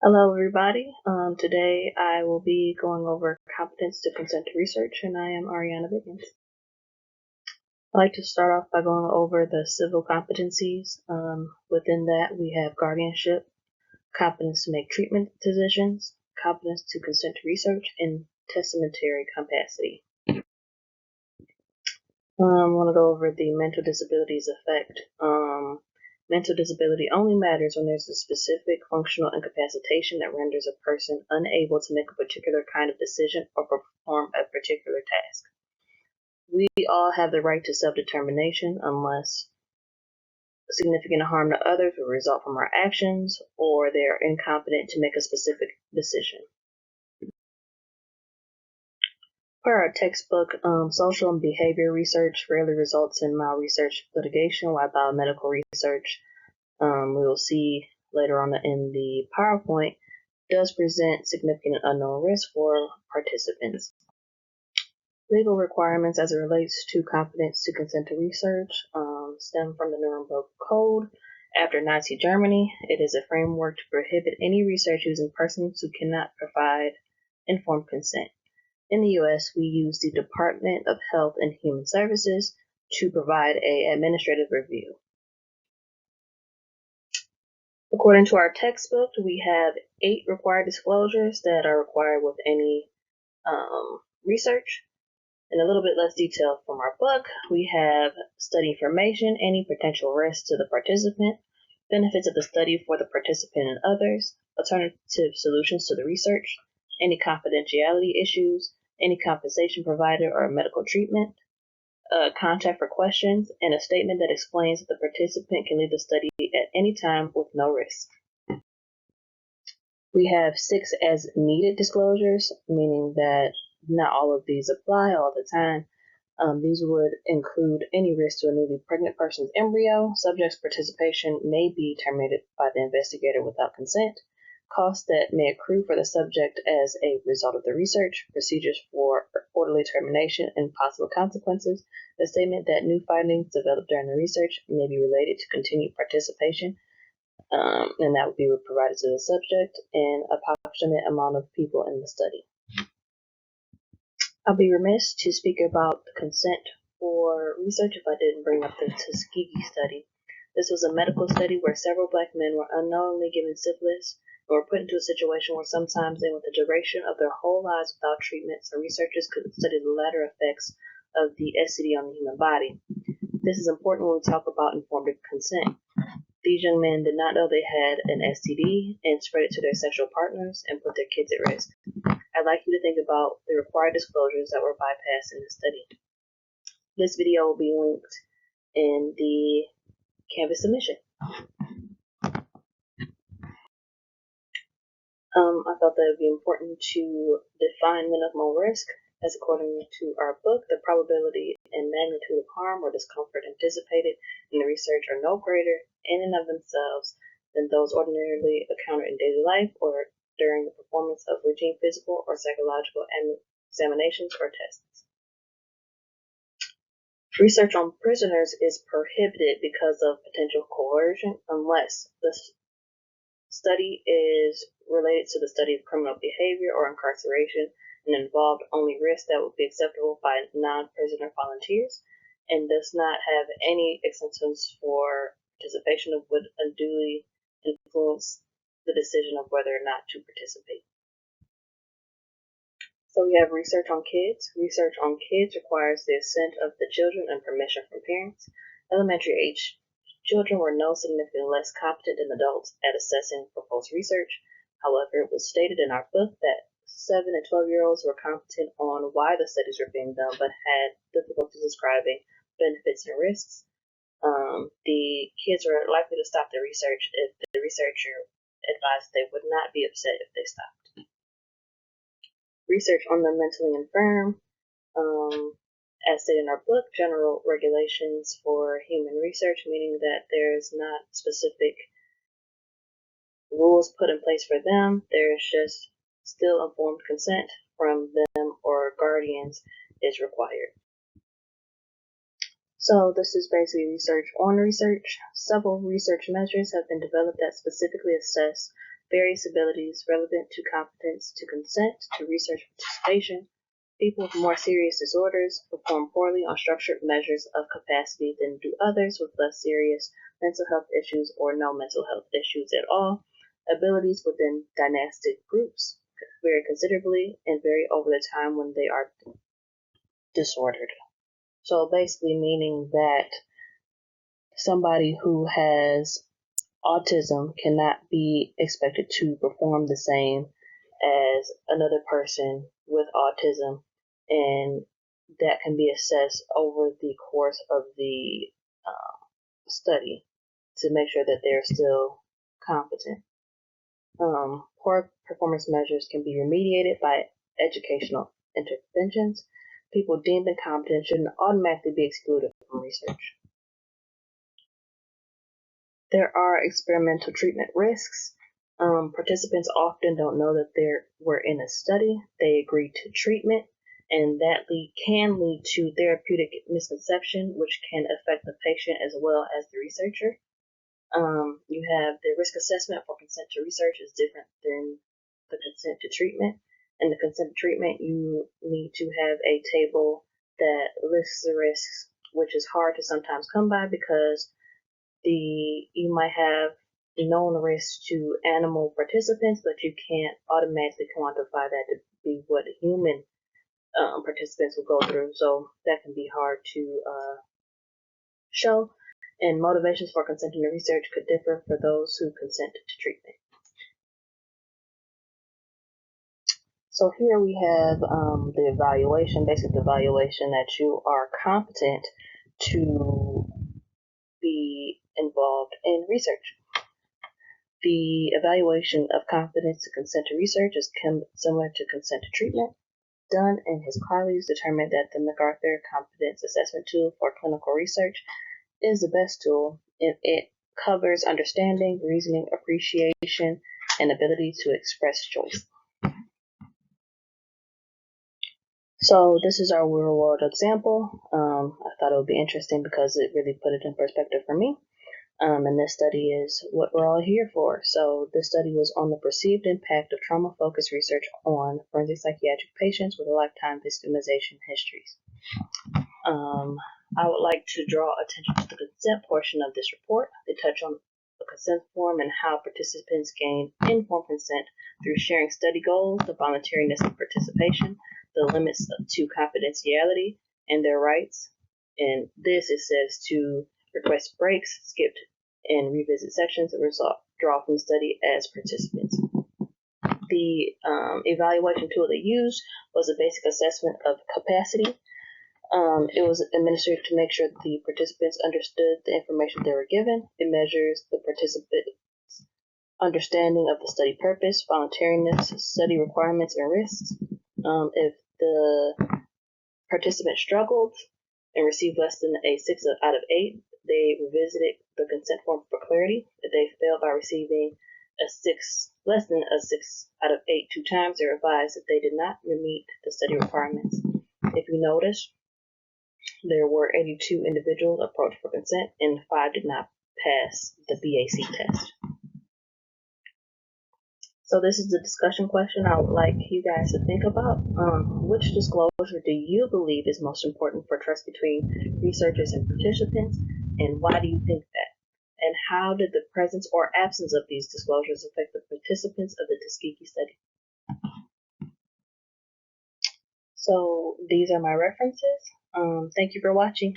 Hello, everybody. Today I will be going over competence to consent to research, and I am Ariana Biggens. I'd like to start off by going over the civil competencies. Within that, we have guardianship, competence to make treatment decisions, competence to consent to research, and testamentary capacity. I want to go over the mental disabilities effect. Mental disability only matters when there's a specific functional incapacitation that renders a person unable to make a particular kind of decision or perform a particular task. We all have the right to self-determination unless significant harm to others will result from our actions or they are incompetent to make a specific decision. Per our textbook, social and behavior research rarely results in mal-research litigation, while biomedical research, we will see later on in the PowerPoint, does present significant unknown risk for participants. Legal requirements as it relates to competence to consent to research stem from the Nuremberg Code. After Nazi Germany, it is a framework to prohibit any research using persons who cannot provide informed consent. In the U.S., we use the Department of Health and Human Services to provide an administrative review. According to our textbook, we have 8 required disclosures that are required with any research. In a little bit less detail from our book, we have study information, any potential risks to the participant, benefits of the study for the participant and others, alternative solutions to the research, any confidentiality issues, any compensation provided or medical treatment, contact for questions, and a statement that explains that the participant can leave the study at any time with no risk. We have 6 as needed disclosures, meaning that not all of these apply all the time. These would include any risk to a newly pregnant person's embryo, subject's participation may be terminated by the investigator without consent, costs that may accrue for the subject as a result of the research, procedures for orderly termination, and possible consequences, the statement that new findings developed during the research may be related to continued participation, and that would be provided to the subject, and approximate amount of people in the study. I'll be remiss to speak about the consent for research if I didn't bring up the Tuskegee study. This was a medical study where several black men were unknowingly given syphilis and were put into a situation where sometimes they went the duration of their whole lives without treatment, so researchers could study the latter effects of the STD on the human body. This is important when we talk about informed consent. These young men did not know they had an STD and spread it to their sexual partners and put their kids at risk. I'd like you to think about the required disclosures that were bypassed in the study. This video will be linked in the Canvas submission. I felt that it would be important to define minimal risk, as according to our book, the probability and magnitude of harm or discomfort anticipated in the research are no greater in and of themselves than those ordinarily encountered in daily life or during the performance of routine physical or psychological examinations or tests. Research on prisoners is prohibited because of potential coercion unless the study is related to the study of criminal behavior or incarceration and involved only risks that would be acceptable by non-prisoner volunteers and does not have any acceptance for participation that would unduly influence the decision of whether or not to participate. So we have research on kids. Research on kids requires the assent of the children and permission from parents. Elementary age children were no significantly less competent than adults at assessing proposed research. However, it was stated in our book that 7 and 12-year-olds were competent on why the studies were being done, but had difficulty describing benefits and risks. The kids were likely to stop the research if the researcher advised they would not be upset if they stopped. Research on the mentally infirm. As stated in our book, general regulations for human research, meaning that there's not specific rules put in place for them. There's just still informed consent from them or guardians is required. So this is basically research on research. Several research measures have been developed that specifically assess various abilities relevant to competence to consent to research participation. People with more serious disorders perform poorly on structured measures of capacity than do others with less serious mental health issues or no mental health issues at all. Abilities within dynastic groups vary considerably and vary over the time when they are disordered. So basically meaning that somebody who has autism cannot be expected to perform the same as another person with autism, and that can be assessed over the course of the study to make sure that they're still competent. Poor performance measures can be remediated by educational interventions. People deemed incompetent shouldn't automatically be excluded from research. There are experimental treatment risks. Participants often don't know that they were in a study. They agree to treatment, and that can lead to therapeutic misconception, which can affect the patient as well as the researcher. You have the risk assessment for consent to research is different than the consent to treatment. In the consent to treatment, you need to have a table that lists the risks, which is hard to sometimes come by because you might have known risks to animal participants, but you can't automatically quantify that to be what human participants will go through. So that can be hard to show. And motivations for consenting to research could differ for those who consent to treatment. So here we have the evaluation, basically the evaluation that you are competent to be involved in research. The evaluation of competence to consent to research is similar to consent to treatment. Dunn and his colleagues determined that the MacArthur Competence Assessment Tool for clinical research is the best tool. It covers understanding, reasoning, appreciation, and ability to express choice. So this is our real world example. I thought it would be interesting because it really put it in perspective for me. And this study is what we're all here for. So this study was on the perceived impact of trauma-focused research on forensic psychiatric patients with a lifetime victimization histories. I would like to draw attention to the consent portion of this report. They touch on the consent form and how participants gain informed consent through sharing study goals, the voluntariness of participation, the limits to confidentiality, and their rights. And this, it says, to request breaks, skip and revisit sections, and draw from the study as participants. The evaluation tool they used was a basic assessment of capacity. It was administered to make sure that the participants understood the information they were given. It measures the participants' understanding of the study purpose, voluntariness, study requirements, and risks. If the participant struggled and received less than a 6 out of 8, they revisited the consent form for clarity. If they failed by receiving less than a 6 out of 8 2 times, they revised that they did not meet the study requirements. If you notice, there were 82 individuals approached for consent, and 5 did not pass the BAC test. So this is the discussion question I would like you guys to think about. Which disclosure do you believe is most important for trust between researchers and participants, and why do you think that? And how did the presence or absence of these disclosures affect the participants of the Tuskegee study? So these are my references. Thank you for watching.